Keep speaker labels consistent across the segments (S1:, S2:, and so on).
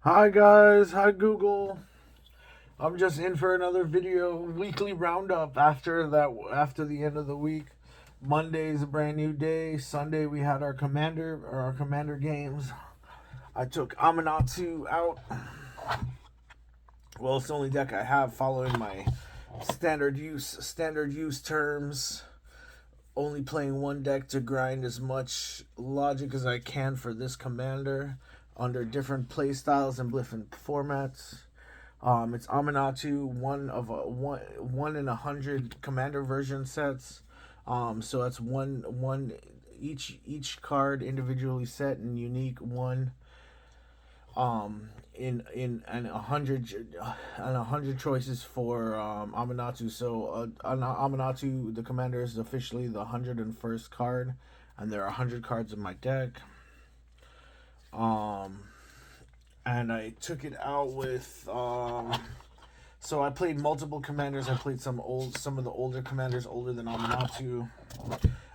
S1: Hi guys, hi Google. I'm just in for another video weekly roundup after the end of the week. Monday is a brand new day. Sunday we had our commander games. I took Amanatsu out. Well, it's the only deck I have following my standard use terms. Only playing one deck to grind as much logic as I can for this commander under different play styles and different formats. It's Amanatu, one in 100 commander version sets. So that's one each card individually set and unique one. In and 100 choices for Amanatu. So Amanatu, the commander, is officially the 101st card, and there are 100 cards in my deck. Um, and I took it out with so I played multiple commanders. I played some of the older commanders, older than Amanatu.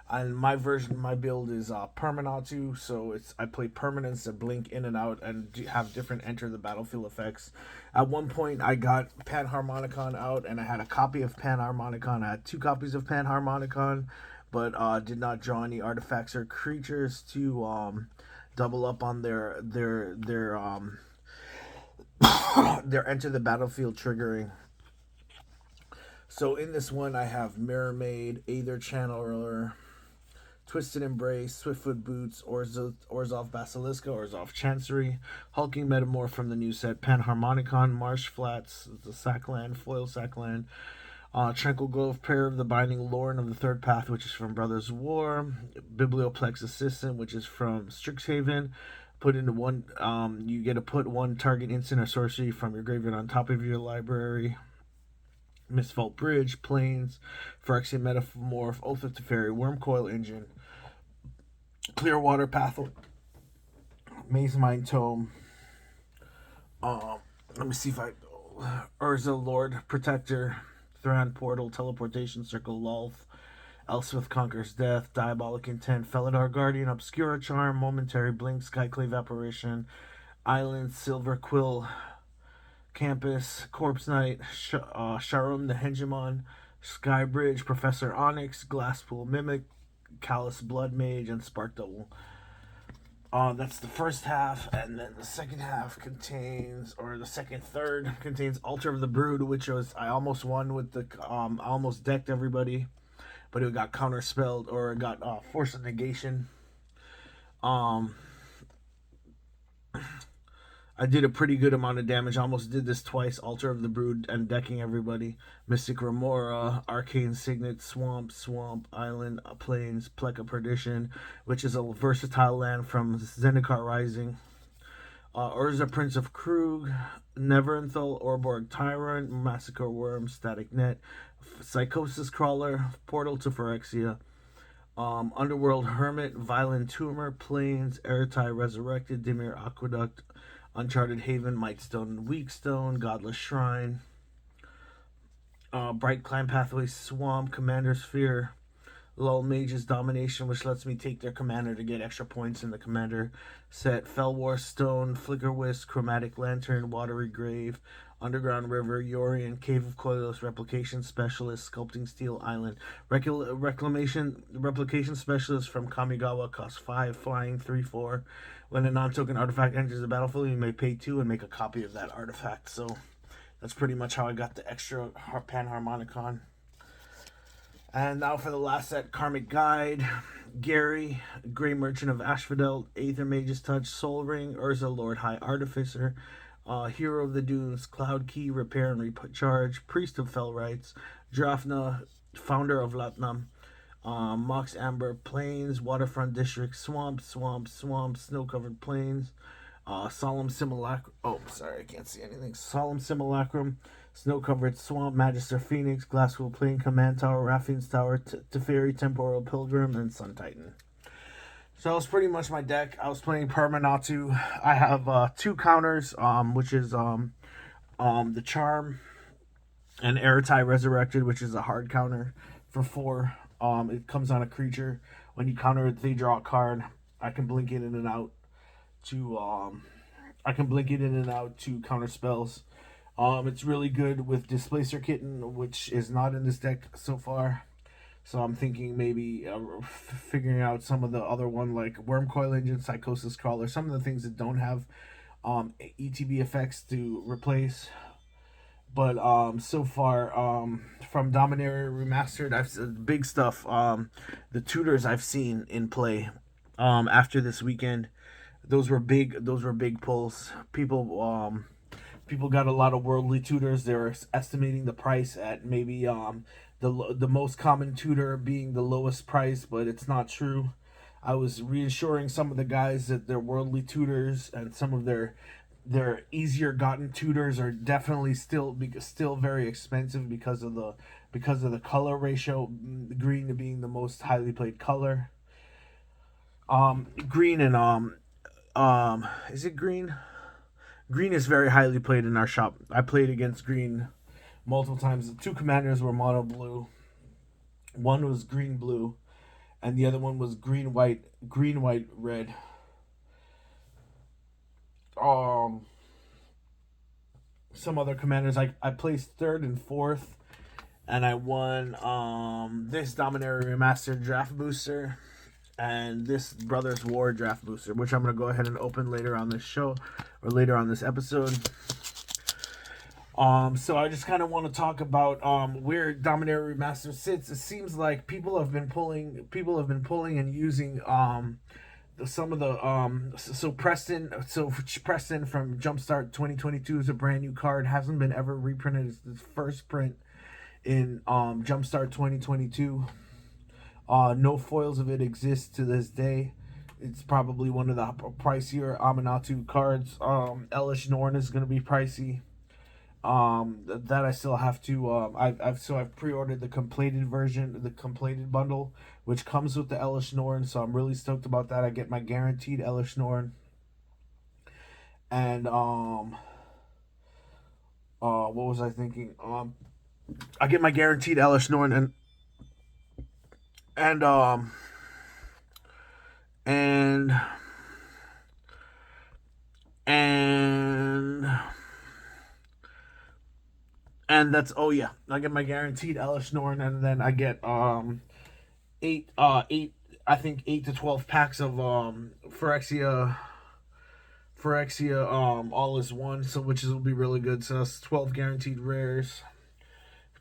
S1: And my build is Permanatu, so I play permanents that blink in and out and have different enter the battlefield effects. At one point, I got Panharmonicon out, and I had a copy of Panharmonicon. I had two copies of Panharmonicon, but did not draw any artifacts or creatures to double up on their enter the battlefield triggering. So in this one, I have Mirror Maid, Aether Channeler, Twisted Embrace, Swiftfoot Boots, Orzhov Basiliska, Orzhov Chancery, Hulking Metamorph from the new set, Panharmonicon, Marsh Flats, the Sackland, Foil Sackland, Tranquil Grove, Prayer of the Binding, Lorn of the Third Path, which is from Brothers War, Biblioplex Assistant, which is from Strixhaven. Put into one, you get to put one target instant or sorcery from your graveyard on top of your library. Mistvault Bridge, Plains, Phyrexian Metamorph, Oath of Teferi, Wormcoil Engine, Clearwater Pathway, Maze Mind Tome. Let me see if Urza Lord Protector, Thran Portal, Teleportation Circle, Lulth, Elspeth Conquers Death, Diabolic Intent, Felidar Guardian, Obscura Charm, Momentary Blink, Skyclave Apparition, Island, Silver Quill, Campus, Corpse Knight, Sharum the Hegemon, Skybridge, Professor Onyx, Glasspool Mimic, Callous Blood Mage, and Spark Double. That's the first half, and then the second half the second third contains Altar of the Brood, which I almost won with I almost decked everybody, but it got counterspelled or it got Force of Negation. Um, I did a pretty good amount of damage. I almost did this twice. Altar of the Brood and decking everybody. Mystic Remora, Arcane Signet, Swamp, Island, Plains, Pleca Perdition, which is a versatile land from Zendikar Rising. Urza, Prince of Krug, Neverenthrall, Orborg Tyrant, Massacre Worm, Static Net, Psychosis Crawler, Portal to Phyrexia, Underworld Hermit, Violent Tumor, Plains, Eretai Resurrected, Dimir Aqueduct, Uncharted Haven, Mightstone, Weakstone, Godless Shrine, Bright Climb Pathway, Swamp, Commander's Fear, Lull Mage's Domination, which lets me take their commander to get extra points in the commander set, Fell War Stone, Flicker Wisp, Chromatic Lantern, Watery Grave, Underground River, Yorian, Cave of Koilos, Replication Specialist, Sculpting Steel Island, Replication Specialist from Kamigawa, costs 5, flying 3/4. When a non-token artifact enters the battlefield, you may pay 2 and make a copy of that artifact. So that's pretty much how I got the extra Panharmonicon. And now for the last set, Karmic Guide, Gary, Grey Merchant of Asphodel, Aether Mage's Touch, Soul Ring, Urza Lord High Artificer, Hero of the Dunes, Cloud Key, Repair and Recharge, Priest of Fell Rites, Drafna, Founder of Latnam, Mox Amber, Plains, Waterfront District, Swamp, Snow-Covered Plains, Solemn Simulacrum. Oh, sorry, I can't see anything. Solemn Simulacrum, Snow-Covered Swamp, Magister Phoenix, Glasspool Plain, Command Tower, Raffine's Tower, Teferi, Temporal Pilgrim, and Sun Titan. So that was pretty much my deck. I was playing Permanatu. I have 2 counters, which is the Charm and Eretai Resurrected, which is a hard counter for 4. It comes on a creature. When you counter it, they draw a card. I can blink in and out to I can blink it in and out to counter spells. It's really good with Displacer Kitten, which is not in this deck so far. So I'm thinking maybe figuring out some of the other one like Worm Coil Engine, Psychosis Crawler, some of the things that don't have ETB effects to replace. But so far from Dominaria Remastered, I've big stuff. The tutors I've seen in play after this weekend, those were big. Those were big pulls. People got a lot of worldly tutors. They were estimating the price at maybe the most common tutor being the lowest price, but it's not true. I was reassuring some of the guys that their worldly tutors and some of their easier gotten tutors are definitely still very expensive because of the color ratio, green being the most highly played color. Green and is it green? Green is very highly played in our shop. I played against green multiple times. The two commanders were mono blue. One was green blue, and the other one was green white red. Some other commanders I placed third and fourth, and I won this Dominaria Remastered draft booster and this Brothers War draft booster, which I'm going to go ahead and open later on this show or later on this episode. So I just kind of want to talk about where Dominaria Remastered sits. It seems like people have been pulling and using some of the Preston from Jumpstart 2022 is a brand new card, hasn't been ever reprinted. It's the first print in Jumpstart 2022. No foils of it exist to this day. It's probably one of the pricier Aminatu cards. Elish Norn is going to be pricey. That I still have to. I've pre-ordered the completed version, the completed bundle, which comes with the Elish Norn. So I'm really stoked about that. I get my guaranteed Elish Norn. And what was I thinking? I get my guaranteed Elish Norn and and and that's I get my guaranteed Elish Norn, and then I get eight I think 8 to 12 packs of Phyrexia all is one, so which will be really good. So that's 12 guaranteed rares.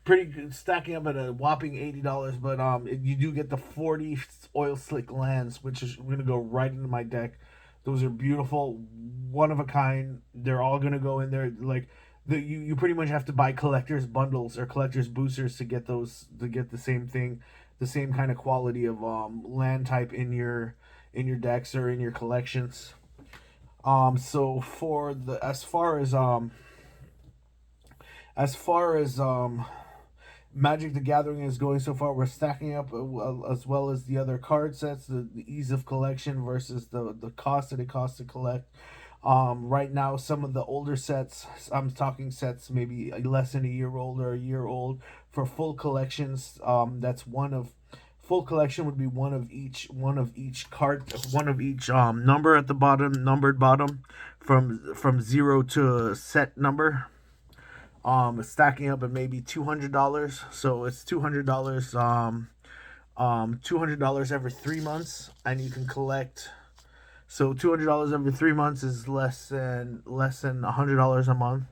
S1: Pretty good, stacking up at a whopping $80, but you do get the 40 oil slick lands, which is going to go right into my deck. Those are beautiful, one of a kind. They're all going to go in there. Like you pretty much have to buy collector's bundles or collector's boosters to get those, to get the same thing, the same kind of quality of land type in your decks or in your collections. So for the as far as Magic the Gathering is going so far, we're stacking up as well as the other card sets, the ease of collection versus the cost that it costs to collect. Right now, some of the older sets, I'm talking sets maybe less than a year old or a year old, for full collections, that's full collection would be one of each card, one of each number at the bottom, numbered bottom, from 0 to set number. Stacking up at maybe $200, so it's $200, $200 every 3 months, and you can collect. So $200 every 3 months is less than $100 a month.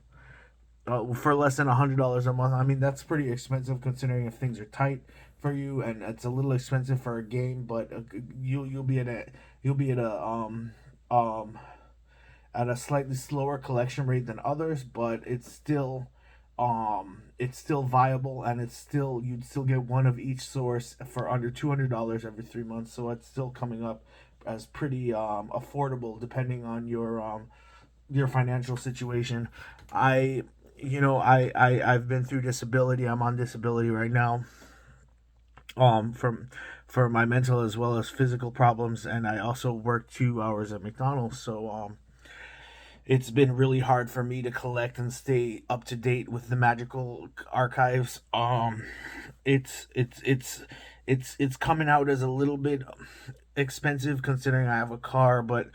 S1: For less than $100 a month, I mean that's pretty expensive considering if things are tight for you, and it's a little expensive for a game. But you'll be at a slightly slower collection rate than others, but it's still viable, and you'd still get one of each source for under $200 every 3 months. So it's still coming up as pretty affordable depending on your financial situation. I've been through disability. I'm on disability right now. For my mental as well as physical problems, and I also work 2 hours at McDonald's. So it's been really hard for me to collect and stay up to date with the magical archives. It's coming out as a little bit expensive considering I have a car, but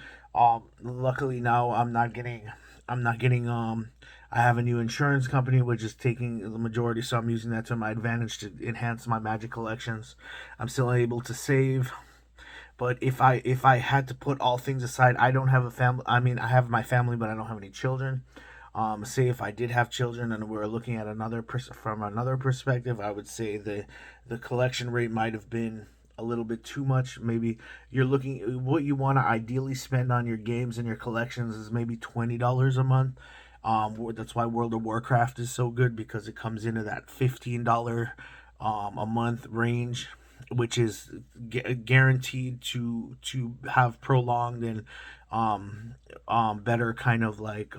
S1: Luckily now I'm not getting I have a new insurance company which is taking the majority, so I'm using that to my advantage to enhance my Magic collections. I'm still able to save, but if I had to put all things aside, I don't have a family. I mean, I have my family, but I don't have any children. Say if I did have children and we're looking at from another perspective, I would say the collection rate might have been a little bit too much. Maybe you're looking what you want to ideally spend on your games and your collections is maybe $20 a month. That's why World of Warcraft is so good, because it comes into that $15 a month range, which is guaranteed to have prolonged and better kind of like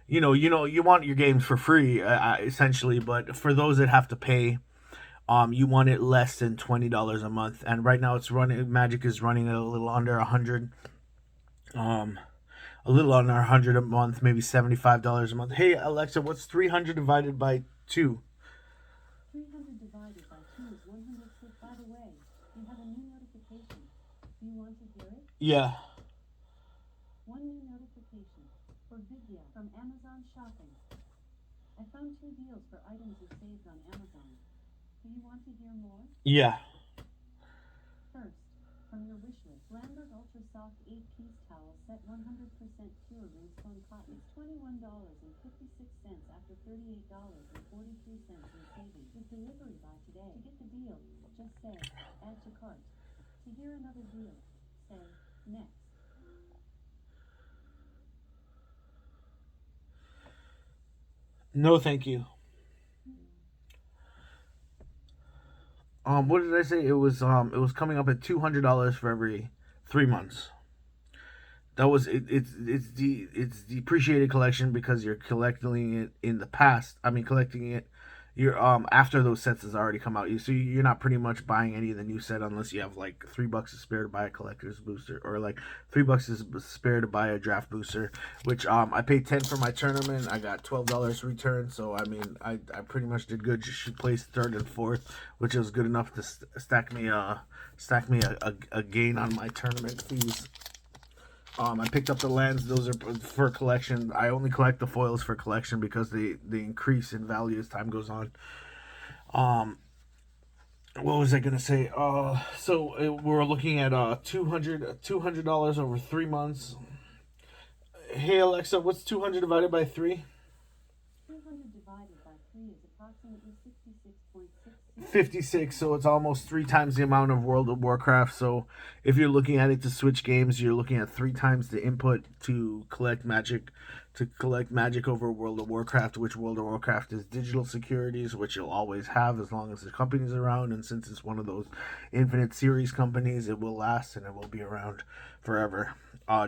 S1: you want your games for free, essentially, but for those that have to pay, you want it less than $20 a month. And right now, it's running. Magic is running at a little under 100, um, a little under 100 a month, maybe $75 a month. Hey Alexa, what's 300 divided by two?
S2: 300 divided by 2 is 100. By the way, you have a new notification. Do you want to hear it?
S1: Yeah.
S2: One new notification for Vidya from Amazon Shopping. I found 2 deals for items you saved on Amazon. Do you want to hear more?
S1: Yeah.
S2: First, from your wish list, Lambert Ultra Soft 8-piece towel set 100% pure ringspun cotton is $21.56 after $38.43 in savings. With delivery by today. To get the deal, just say, add to cart. To hear another deal, say, next.
S1: No, thank you. What did I say? It was coming up at $200 for every 3 months. That was it. It's depreciated collection because you're collecting it in the past. I mean, collecting it. You're after those sets has already come out. You're not pretty much buying any of the new set unless you have like $3 to spare to buy a collector's booster, or like $3 to spare to buy a draft booster. Which I paid 10 for my tournament. I got $12 return. So I mean, I pretty much did good. Just placed third and fourth, which was good enough to stack me a gain on my tournament fees. I picked up the lands; those are for collection. I only collect the foils for collection because they increase in value as time goes on. Um, what was I gonna say? We're looking at $200 over 3 months. Hey Alexa, what's 200 divided by 3?
S2: 200 divided by 3 is approximately 66.6.
S1: 56, so it's almost 3 times the amount of World of Warcraft. So if you're looking at it to switch games, you're looking at 3 times the input to collect magic over World of Warcraft, which World of Warcraft is digital securities, which you'll always have as long as the company's around. And since it's one of those infinite series companies, it will last and it will be around forever.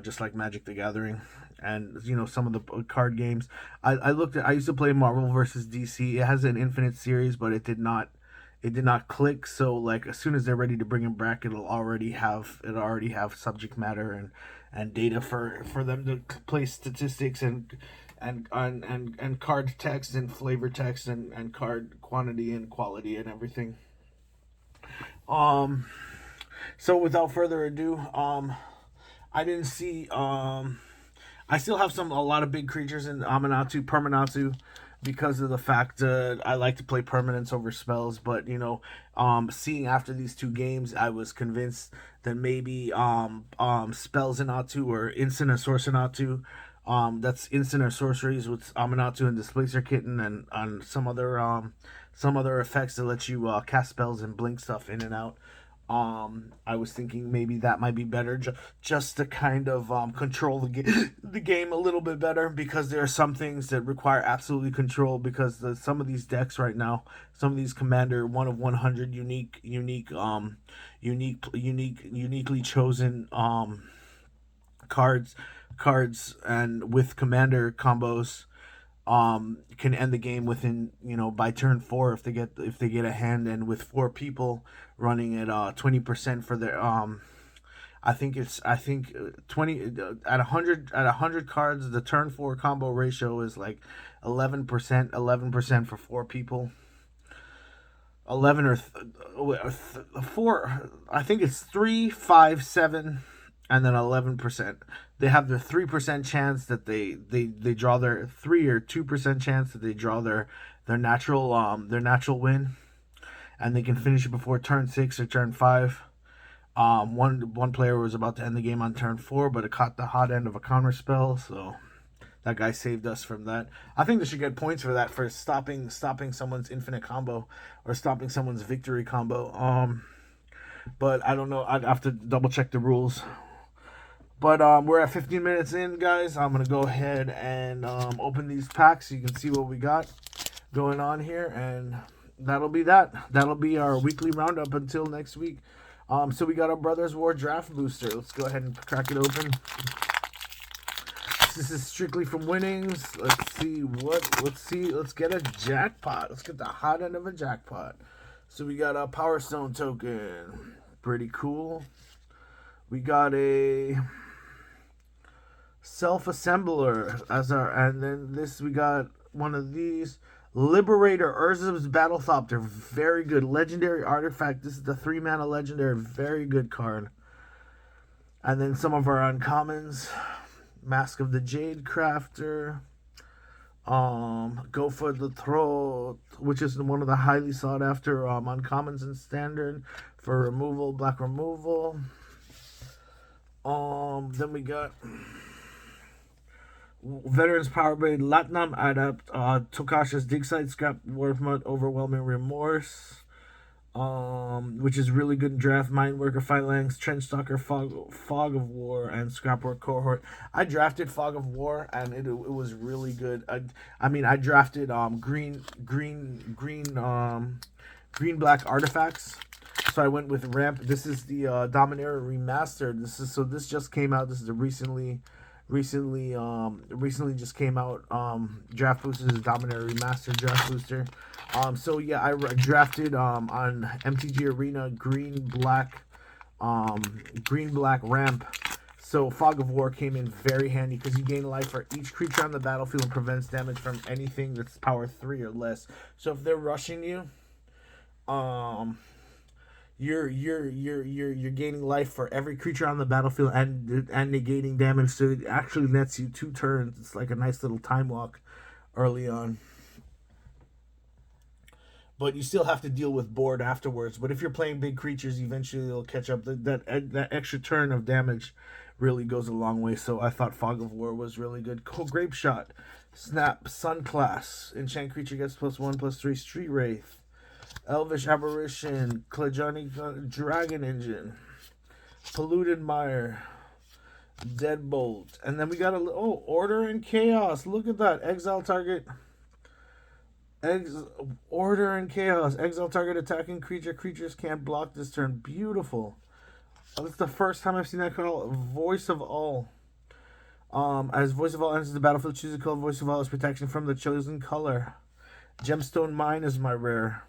S1: Just like Magic the Gathering, and some of the card games. I used to play Marvel versus DC. It has an infinite series, but it did not click. So like as soon as they're ready to bring it back, it'll already have subject matter and data for them to play statistics and card text and flavor text and card quantity and quality and everything. um so without further ado, I didn't see. I still have a lot of big creatures in Amanatu, Permanatu, because of the fact that I like to play permanents over spells. But seeing after these 2 games, I was convinced that maybe spells in Atu or instant or sorcerer Atu. That's instant or sorceries with Amanatu and Displacer Kitten and on some other effects that let you cast spells and blink stuff in and out. I was thinking maybe that might be better, just to kind of control the game a little bit better, because there are some things that require absolutely control, because some of these decks right now, some of these commander 1 of 100 uniquely chosen cards and with commander combos can end the game within by turn 4 if they get a hand, and with 4 people running at 20% for their I think 20 at 100 cards, the turn 4 combo ratio is like 11% for 4 people. 11 or 4. I think it's 3, 5, 7 and then 11%. They have their 3% chance that they draw their 3 or 2% chance that they draw their natural win, and they can finish it before turn 6 or turn 5. One player was about to end the game on turn 4, but it caught the hot end of a counter spell, so that guy saved us from that. I think they should get points for that, for stopping someone's infinite combo or stopping someone's victory combo. But I don't know. I'd have to double check the rules. But we're at 15 minutes in, guys. I'm gonna go ahead and open these packs so you can see what we got going on here, and that'll be that. That'll be our weekly roundup until next week. So we got our Brothers War draft booster. Let's go ahead and crack it open. This is strictly from winnings. Let's see. Let's get a jackpot. Let's get the hot end of a jackpot. So we got a Power Stone token. Pretty cool. We got a self-assembler as our, and then this, we got one of these. Liberator, Urzum's Battlethopter. Very good. Legendary artifact. This is the 3-mana legendary. Very good card. And then some of our uncommons. Mask of the Jade Crafter. Go for the Throat, which is one of the highly sought after uncommons in standard for removal, black removal. Then we got Veterans Power Blade, Latnam Adapt, Tokasha's Dig Site, Scrap Worthmut, Overwhelming Remorse, which is really good in draft. Mindworker, Phalanx, Trench Stalker, Fog of War, and Scrapwork Cohort. I drafted Fog of War, and it was really good. I drafted green black artifacts. So I went with Ramp. This is the Dominaria Remastered. This just came out. This is a recently just came out draft booster. This is Dominaria Remastered draft booster. So yeah, I drafted on MTG Arena green black ramp. So Fog of War came in very handy because you gain life for each creature on the battlefield and prevents damage from anything that's power 3 or less. So if they're rushing you, you're gaining life for every creature on the battlefield and negating damage. So it actually nets you 2 turns. It's like a nice little time walk early on. But you still have to deal with board afterwards. But if you're playing big creatures, eventually they'll catch up. That extra turn of damage really goes a long way. So I thought Fog of War was really good. Grape Shot, Snap, Sun Class, enchant creature gets +1/+3. Street Wraith, Elvish Apparition, Klajani Dragon Engine, Polluted Mire, Deadbolt, and then we got Order and Chaos. Look at that. Exile target. Order and Chaos. Exile target attacking creature. Creatures can't block this turn. Beautiful. That's the first time I've seen that card. Voice of All. As Voice of All enters the battlefield, choose a color. Voice of All is protection from the chosen color. Gemstone Mine is my rare.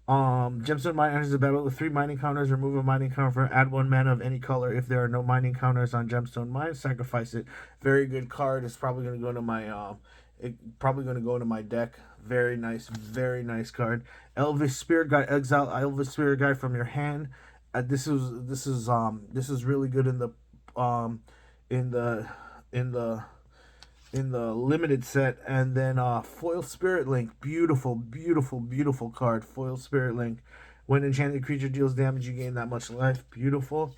S1: Gemstone Mine enters the battle with 3 mining counters. Remove a mining counter. Add 1 mana of any color. If there are no mining counters on Gemstone Mine, sacrifice it. Very good card. It's probably going to go into my deck. Very nice card. Elvish Spirit Guide. Exile Elvish Spirit Guide from your hand. This is really good in the limited set. And then Foil Spirit Link. Beautiful card. Foil Spirit Link. When enchanted creature deals damage, you gain that much life. Beautiful.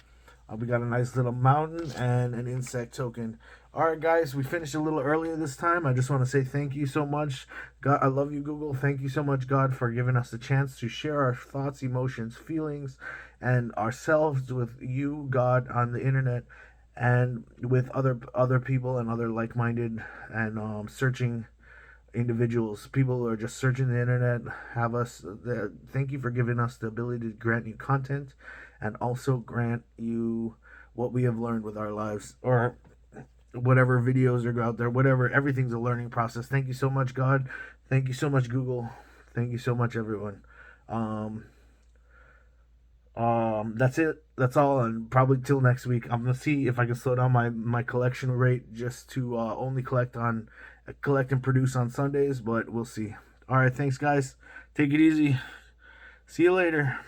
S1: We got a nice little mountain and an insect token. Alright guys, we finished a little earlier this time. I just want to say thank you so much. God, I love you, Google. Thank you so much, God, for giving us the chance to share our thoughts, emotions, feelings, and ourselves with you, God, on the internet, and with other people and other like-minded and searching individuals. People who are just searching the internet have us. Thank you for giving us the ability to grant you content and also grant you what we have learned with our lives, or whatever videos are out there, whatever. Everything's a learning process. Thank you so much, God. Thank you so much, Google. Thank you so much, everyone. That's it. That's all, and probably till next week. I'm gonna see if I can slow down my collection rate just to only collect and produce on Sundays, but we'll see. All right, thanks, guys. Take it easy. See you later.